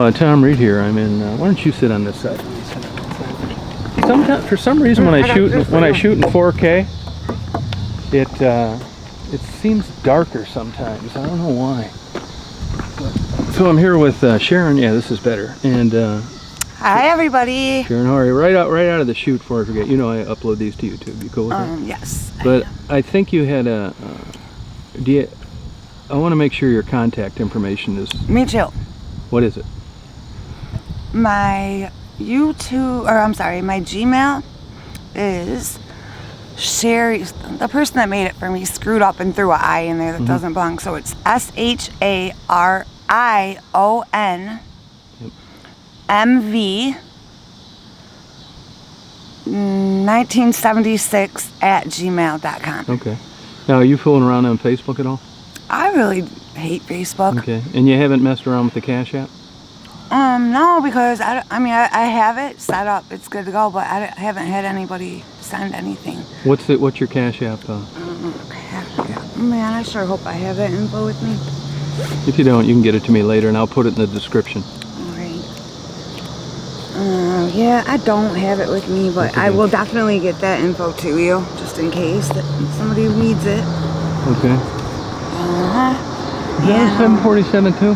Tom Reed here. I'm in. Why don't you sit on this side? Sometimes, for some reason, when I shoot in 4K, it seems darker sometimes. I don't know why. So I'm here with Sharon. Yeah, this is better. And hi, everybody. Sharon, how are you? Right out of the shoot, before I forget. You know, I upload these to YouTube. You cool with that? Yes. But I think you had a. I want to make sure your contact information is. Me too. What is it? My YouTube, my Gmail is Sherry. The person that made it for me screwed up and threw an I in there that doesn't belong. So it's SHARION MV1976@gmail.com. Okay. Now, are you fooling around on Facebook at all? I really hate Facebook. Okay. And you haven't messed around with the Cash App? No, because I have it set up. It's good to go, but I haven't had anybody send anything. What's your Cash App? Man, I sure hope I have that info with me. If you don't, you can get it to me later, and I'll put it in the description. All right. Yeah, I don't have it with me, but I will definitely get that info to you, just in case that somebody needs it. Okay. Is that a 747 too?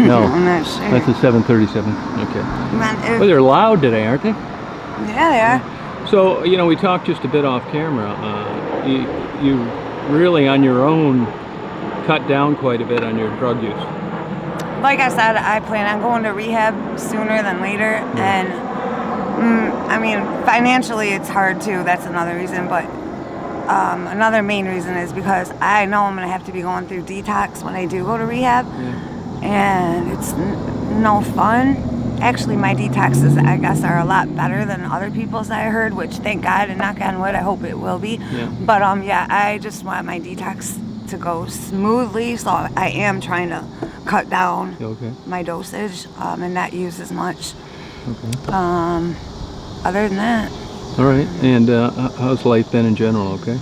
No, I'm not sure. That's a 737. Okay. Man, Well, they're loud today, aren't they? Yeah, they are. So, you know, we talked just a bit off camera. You really, on your own, cut down quite a bit on your drug use. Like I said, I plan on going to rehab sooner than later, and I mean, financially it's hard too. That's another reason, but another main reason is because I know I'm going to have to be going through detox when I do go to rehab. And it's no fun. Actually, my detoxes, I guess, are a lot better than other people's I heard, which thank God, and knock on wood, I hope it will be. Yeah. But yeah, I just want my detox to go smoothly, so I am trying to cut down my dosage and not use as much. Okay. Other than that. All right. And how's life been in general? Okay.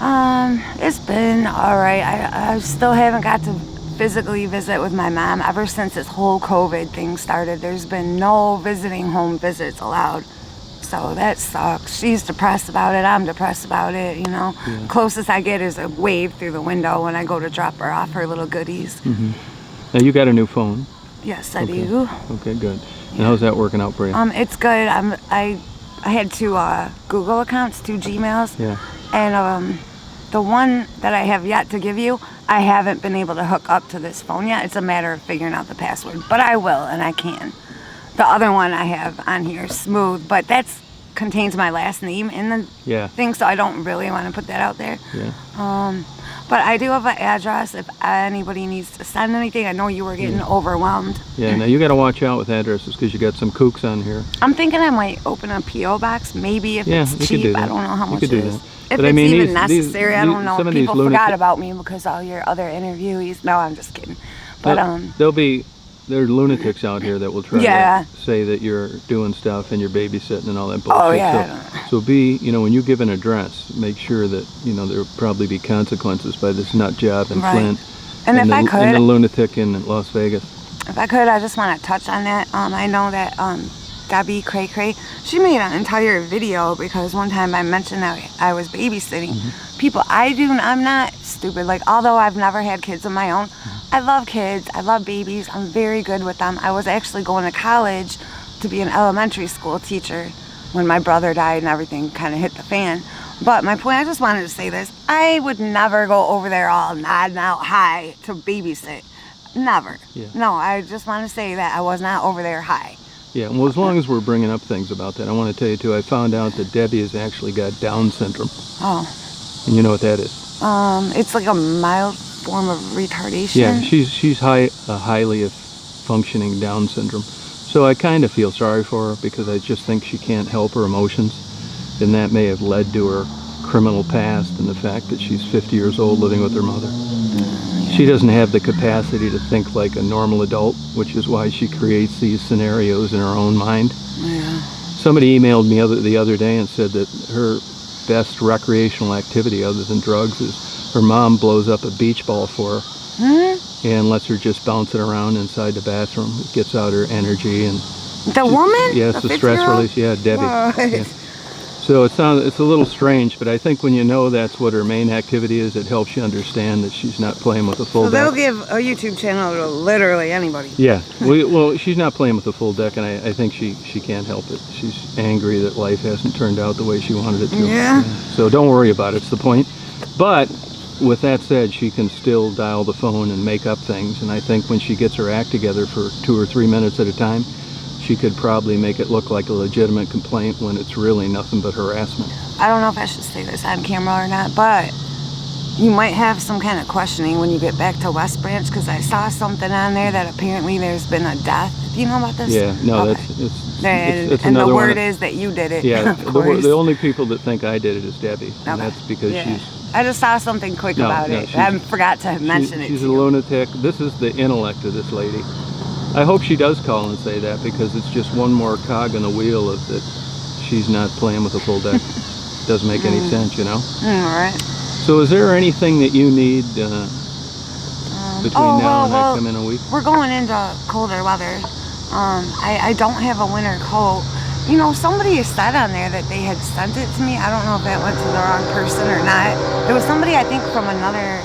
It's been all right. I still haven't got to physically visit with my mom ever since this whole COVID thing started. There's been no visiting home visits allowed, so that sucks. She's depressed about it, I'm depressed about it, you know. Closest I get is a wave through the window when I go to drop her off her little goodies. Now, you got a new phone? Yes, I do. Okay, good. And how's that working out for you? It's good. I had two Google accounts, two Gmails, and the one that I have yet to give you, I haven't been able to hook up to this phone yet. It's a matter of figuring out the password, but I will, and I can. The other one I have on here, Smooth, but that contains my last name in the thing, so I don't really want to put that out there. But I do have an address if anybody needs to send anything. I know you were getting overwhelmed. Yeah, now you got to watch out with addresses because you got some kooks on here. I'm thinking I might open a P.O. box, maybe if it's cheap. I don't know how much it is. If But it's I mean, even necessary, I don't know. Some of People these forgot about me because all your other interviewees. No, I'm just kidding. But there's lunatics out here that will try to say that you're doing stuff and you're babysitting and all that bullshit. Oh yeah. So when you give an address, make sure that there'll probably be consequences by this nut job in Flint and if I could, and the lunatic in Las Vegas. If I could, I just want to touch on that. I know that Debbie Cray Cray, she made an entire video because one time I mentioned that I was babysitting people. I'm not stupid. Like, although I've never had kids of my own, I love kids. I love babies. I'm very good with them. I was actually going to college to be an elementary school teacher when my brother died and everything kind of hit the fan. But my point, I just wanted to say this. I would never go over there all nodding out high to babysit. Never. No, I just want to say that I was not over there high. Yeah, well, as long as we're bringing up things about that, I want to tell you, too, I found out that Debbie has actually got Down syndrome. Oh. And you know what that is? It's like a mild form of retardation. Yeah, she's highly functioning Down syndrome. So I kind of feel sorry for her because I just think she can't help her emotions. And that may have led to her criminal past and the fact that she's 50 years old living with her mother. She doesn't have the capacity to think like a normal adult, which is why she creates these scenarios in her own mind. Somebody emailed me the other day and said that her best recreational activity other than drugs is her mom blows up a beach ball for her. and lets her just bounce it around inside the bathroom. It gets out her energy and The woman? yes, the stress 50-year-old? release. Yeah, Debbie. What? Yeah. So it's a little strange, but I think when you know that's what her main activity is, it helps you understand that she's not playing with a full So deck. they'll give a YouTube channel to literally anybody. Yeah, well, she's not playing with a full deck, and I think she can't help it. She's angry that life hasn't turned out the way she wanted it to. Yeah. So don't worry about it. It's the point. But with that said, she can still dial the phone and make up things, and I think when she gets her act together for 2 or 3 minutes at a time, she could probably make it look like a legitimate complaint when it's really nothing but harassment. I don't know if I should say this on camera or not, but you might have some kind of questioning when you get back to West Branch, because I saw something on there that apparently there's been a death. Do you know about this? Yeah, no, Okay. it's And the another word one. is that you did it. Yeah, of course. the only people that think I did it is Debbie, and Okay. that's because Yeah. she's I just saw something quick No, about no, it. she's- I forgot to mention it. She's to a you. lunatic. This is the intellect of this lady. I hope she does call and say that, because it's just one more cog in the wheel of that she's not playing with a full deck. Doesn't make any sense, you know? All right. So is there anything that you need between now and I come in a week? We're going into colder weather. I don't have a winter coat. You know, somebody said on there that they had sent it to me. I don't know if that went to the wrong person or not. It was somebody, I think, from another,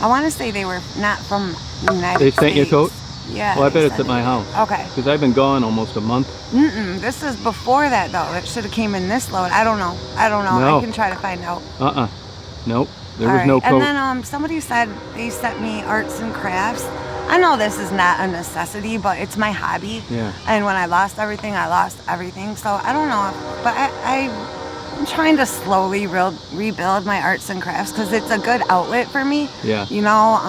I want to say they were not from the United States. They sent you a coat? Yeah. Well, I they bet it's sent at my it. house. Okay. Because I've been gone almost a month. This is before that, though. It should have came in this load. I don't know. No. I can try to find out. Nope. There All was right. no coat. And then somebody said they sent me arts and crafts. I know this is not a necessity, but it's my hobby. Yeah. And when I lost everything, I lost everything. So I don't know, but I'm trying to slowly rebuild my arts and crafts, because it's a good outlet for me. Yeah. You know,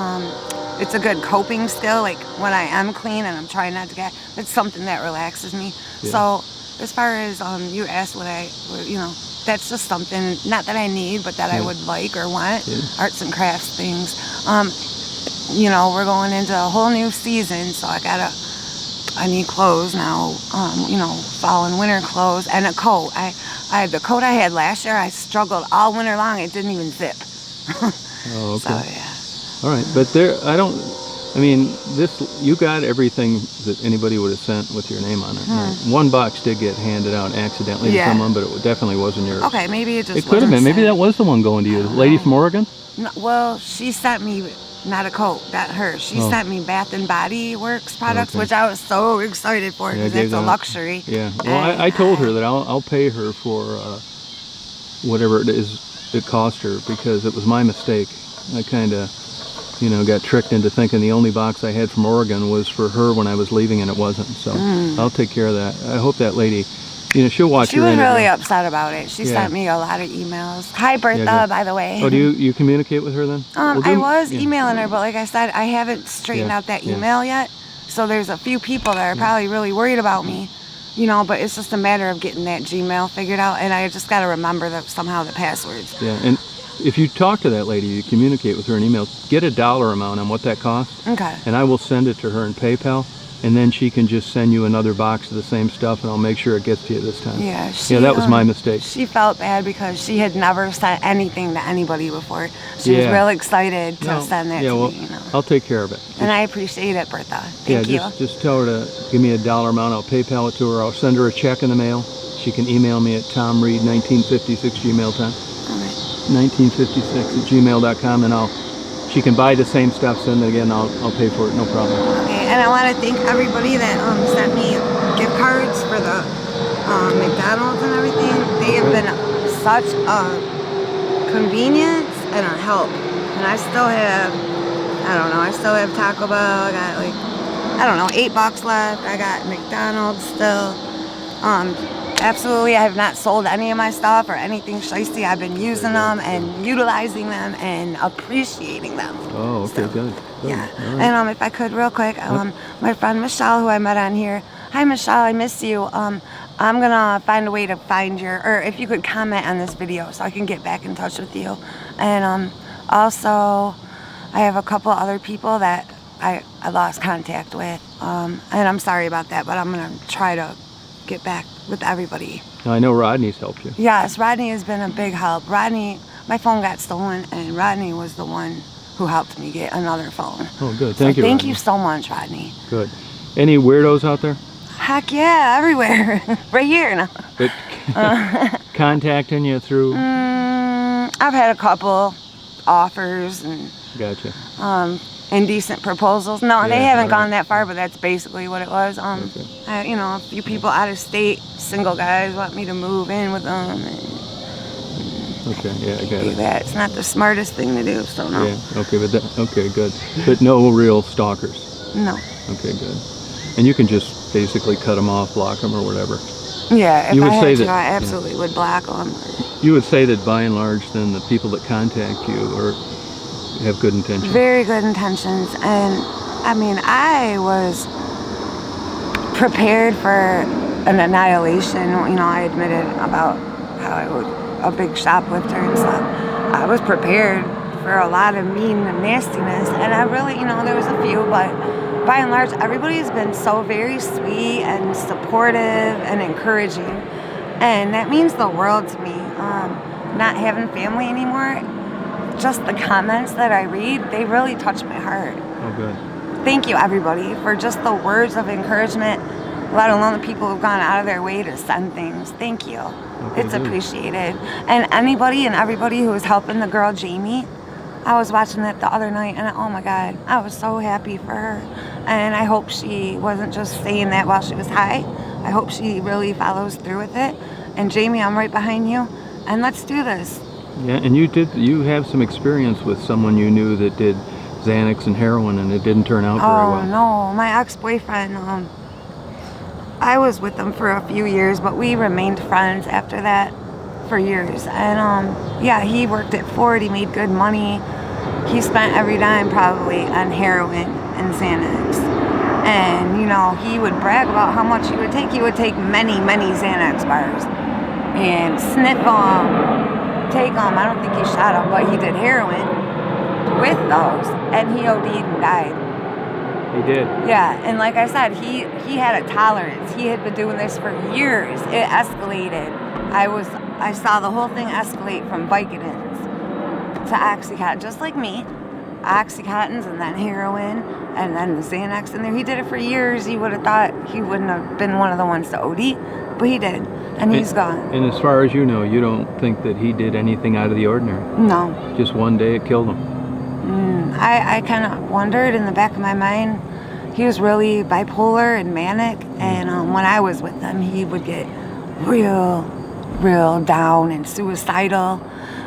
it's a good coping skill. Like when I am clean and I'm trying not to get, it's something that relaxes me. Yeah. So as far as you asked you know, that's just something, not that I need, but that I would like or want. Yeah. Arts and crafts things. You know, we're going into a whole new season, so I need clothes now. You know, fall and winter clothes and a coat. The coat I had last year, I struggled all winter long. It didn't even zip. Oh, okay. So yeah. All right, but you got everything that anybody would have sent with your name on it. Right? One box did get handed out accidentally to someone, but it definitely wasn't yours. Okay, maybe it just. It could have been. Maybe that was the one going to you. The lady from Oregon? No, well, she sent me not a coat. That her. She sent me Bath and Body Works products, which I was so excited for, because it's a luxury. Yeah. Well, I told her that I'll pay her for whatever it is it cost her, because it was my mistake. I kind of, got tricked into thinking the only box I had from Oregon was for her when I was leaving, and it wasn't. So I'll take care of that. I hope that lady, she'll watch She your was interview. really upset about it. She sent me a lot of emails. Hi, Bertha, by the way. Oh, do you communicate with her then? I was emailing her, but like I said, I haven't straightened out that Yeah. email yet. So there's a few people that are probably really worried about me, but it's just a matter of getting that Gmail figured out, and I just got to remember somehow the passwords. Yeah, and if you talk to that lady, you communicate with her in email, get a dollar amount on what that costs, Okay. and I will send it to her in PayPal, and then she can just send you another box of the same stuff, and I'll make sure it gets to you this time. Yeah. That was my mistake. She felt bad because she had never sent anything to anybody before. She was real excited to send that to me. I'll take care of it. And I appreciate it, Bertha. Thank you. Just tell her to give me a dollar amount. I'll PayPal it to her. I'll send her a check in the mail. She can email me at tomreed1956gmail.com. 1956@gmail.com, and she can buy the same stuff. Send it again. I'll pay for it. No problem. Okay, and I want to thank everybody that sent me gift cards for the McDonald's and everything. They have been such a convenience and a help. And I still have, I still have Taco Bell. I got $8 left. I got McDonald's still. Absolutely, I have not sold any of my stuff or anything shiesty. I've been using them and utilizing them and appreciating them. Oh, okay, good. Yeah, Right. and if I could real quick, my friend Michelle, who I met on here. Hi, Michelle, I miss you. I'm gonna find a way to find or if you could comment on this video so I can get back in touch with you. And also, I have a couple other people that I lost contact with, and I'm sorry about that, but I'm gonna try to get back with everybody. Now, I know Rodney's helped you. Yes, Rodney has been a big help. My phone got stolen, and Rodney was the one who helped me get another phone. Oh, good. Thank you, Thank Rodney. you so much, Rodney. Good. Any weirdos out there Heck yeah, everywhere. Right here now. that contacting you through? I've had a couple offers and Gotcha. indecent proposals. No, they Yeah, haven't all gone right. that far, but that's basically what it was. Okay. You know, a few people out of state, single guys, want me to move in with them and Okay, yeah, I got do it. that. It's not the smartest thing to do, so no. Yeah, okay, okay, good. But no real stalkers. No. Okay, good. And you can just basically cut them off, block them, or whatever. Yeah, if You I would had say to, that- I absolutely would block them. You would say that by and large, then the people that contact you have good intentions. Very good intentions, and I mean, I was prepared for an annihilation. You know, I admitted about how I was a big shoplifter and stuff. I was prepared for a lot of mean and nastiness, and I really, you know, there was a few, but by and large, everybody's been so very sweet and supportive and encouraging, and that means the world to me. Not having family anymore, just the comments that I read, they really touch my heart. Oh, good. Thank you, everybody, for just the words of encouragement, let alone the people who've gone out of their way to send things. Thank you. Okay, It's good. appreciated. And anybody and everybody who was helping the girl, Jamie, I was watching that the other night, and oh my God, I was so happy for her. And I hope she wasn't just saying that while she was high. I hope she really follows through with it. And Jamie, I'm right behind you, and let's do this. Yeah, and you have some experience with someone you knew that did Xanax and heroin, and it didn't turn out very Oh well. no, my ex-boyfriend, I was with him for a few years, but we remained friends after that for years. And yeah, he worked at Ford, he made good money. He spent every dime probably on heroin and Xanax. And you know, he would brag about how much he would take. He would take many, many Xanax bars and sniff them, take them. I don't think he shot them, but he did heroin with those, and he OD'd and died. He did. Yeah, and like I said, he had a tolerance. He had been doing this for years. It escalated. I saw the whole thing escalate from Vicodins to Oxycontin, just like me. Oxycontins and then heroin and then the Xanax in there. He did it for years. You would have thought he wouldn't have been one of the ones to OD, but he did, and he's gone. And as far as you know, you don't think that he did anything out of the ordinary? No. Just one day it killed him? I kind of wondered in the back of my mind. He was really bipolar and manic, and when I was with him, he would get real down and suicidal.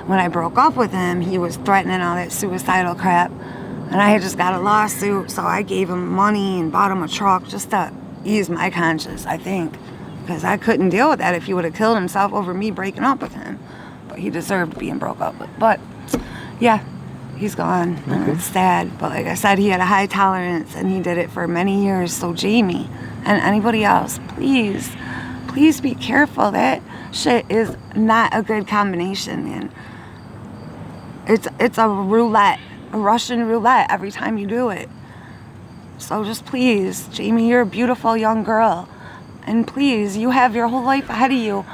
When I broke up with him, he was threatening all that suicidal crap, and I had just got a lawsuit, so I gave him money and bought him a truck just to ease my conscience, I think, because I couldn't deal with that if he would have killed himself over me breaking up with him. But he deserved being broke up with. But yeah, he's gone, and it's sad. But like I said, he had a high tolerance, and he did it for many years. So Jamie and anybody else, please be careful. That shit is not a good combination, man. It's a roulette, a Russian roulette every time you do it. So just please, Jamie, you're a beautiful young girl. And please, you have your whole life ahead of you.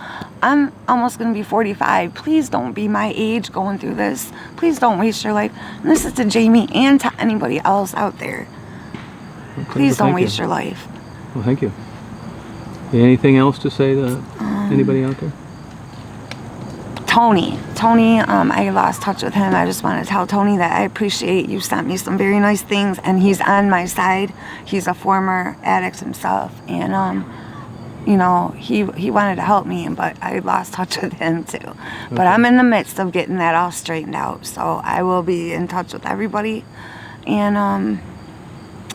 I'm almost going to be 45. Please don't be my age going through this. Please don't waste your life. And this is to Jamie and to anybody else out there. Okay, Please well, don't thank waste you. your life. Well, thank you. Anything else to say to anybody out there? Tony, I lost touch with him. I just want to tell Tony that I appreciate you sent me some very nice things, and he's on my side. He's a former addict himself, and you know, he wanted to help me, but I lost touch with him too. Okay. But I'm in the midst of getting that all straightened out, so I will be in touch with everybody, and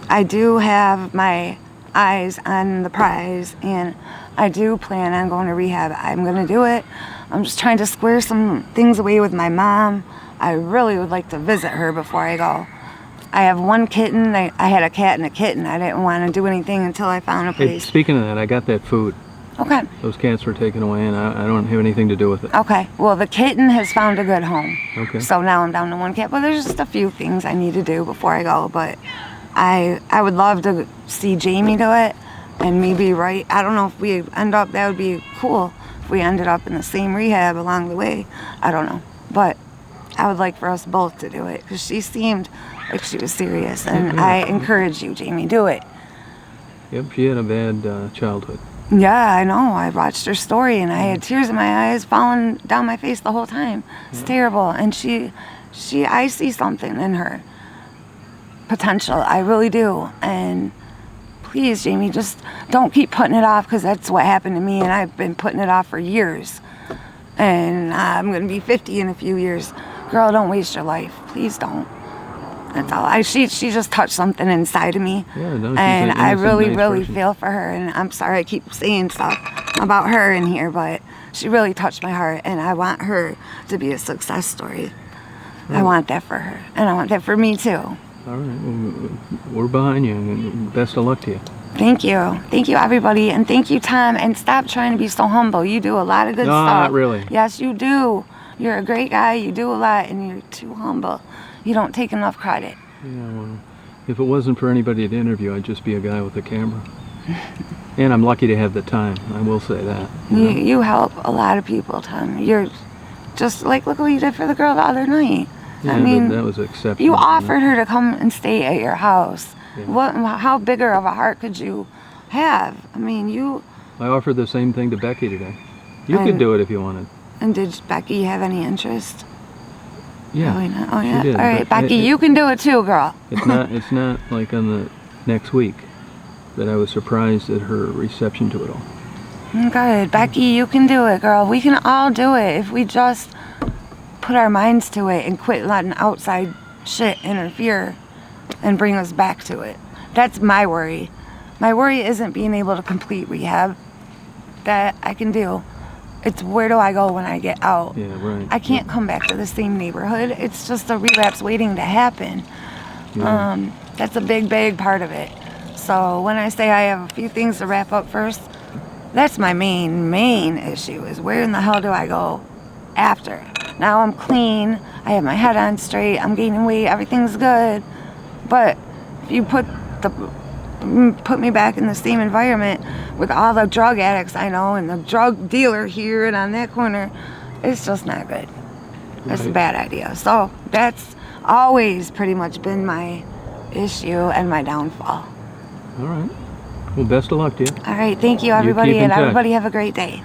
I do have my eyes on the prize, and I do plan on going to rehab. I'm gonna do it. I'm just trying to square some things away with my mom. I really would like to visit her before I go. I have one kitten. I had a cat and a kitten. I didn't want to do anything until I found a Hey, place. speaking of that, I got that food. Okay. Those cats were taken away, and I don't have anything to do with it. Okay. Well, the kitten has found a good home. Okay. So now I'm down to one cat. But there's just a few things I need to do before I go. But I would love to see Jamie do it and me be right. I don't know if we end up, that would be cool if we ended up in the same rehab along the way. I don't know. But I would like for us both to do it because she seemed like she was serious. And I encourage you, Jamie, do it. Yep, she had a bad childhood. Yeah, I know. I watched her story and I had tears in my eyes falling down my face the whole time. It's terrible. And I see something in her. Potential. I really do. And please, Jamie, just don't keep putting it off because that's what happened to me and I've been putting it off for years. And I'm going to be 50 in a few years. Girl, don't waste your life. Please don't. That's all. She just touched something inside of me. Yeah, no, she's and an I innocent, really, nice really person. feel for her. And I'm sorry I keep saying stuff about her in here, but she really touched my heart. And I want her to be a success story. I want that for her. And I want that for me, too. All right. Well, we're behind you, and best of luck to you. Thank you. Thank you, everybody. And thank you, Tom. And stop trying to be so humble. You do a lot of good stuff. No, not really. Yes, you do. You're a great guy. You do a lot, and you're too humble. You don't take enough credit. Yeah, well, if it wasn't for anybody to interview, I'd just be a guy with a camera. And I'm lucky to have the time, I will say that. You help a lot of people, Tom. You're just like, look what you did for the girl the other night. Yeah, I mean, that was acceptable. you offered her to come and stay at your house. Yeah. How bigger of a heart could you have? I mean, I offered the same thing to Becky today. You could do it if you wanted. And did Becky have any interest? Yeah. Probably not. Oh, yeah. She did, All right, but Becky, you can do it too, girl. It's not like on the next week that I was surprised at her reception to it all. Good. Becky, you can do it, girl. We can all do it if we just put our minds to it and quit letting outside shit interfere and bring us back to it. That's my worry. My worry isn't being able to complete rehab. That I can do. It's where do I go when I get out? Yeah, right. I can't come back to the same neighborhood. It's just a relapse waiting to happen. Yeah. That's a big, big part of it. So when I say I have a few things to wrap up first, that's my main issue is where in the hell do I go after? Now I'm clean. I have my head on straight. I'm gaining weight. Everything's good. But if you put me back in the same environment with all the drug addicts I know and the drug dealer here and on that corner, it's just not good. It's a bad idea. So that's always pretty much been my issue and my downfall. All right. Well, best of luck to you. All right, thank you, everybody, keep in and touch. everybody have a great day.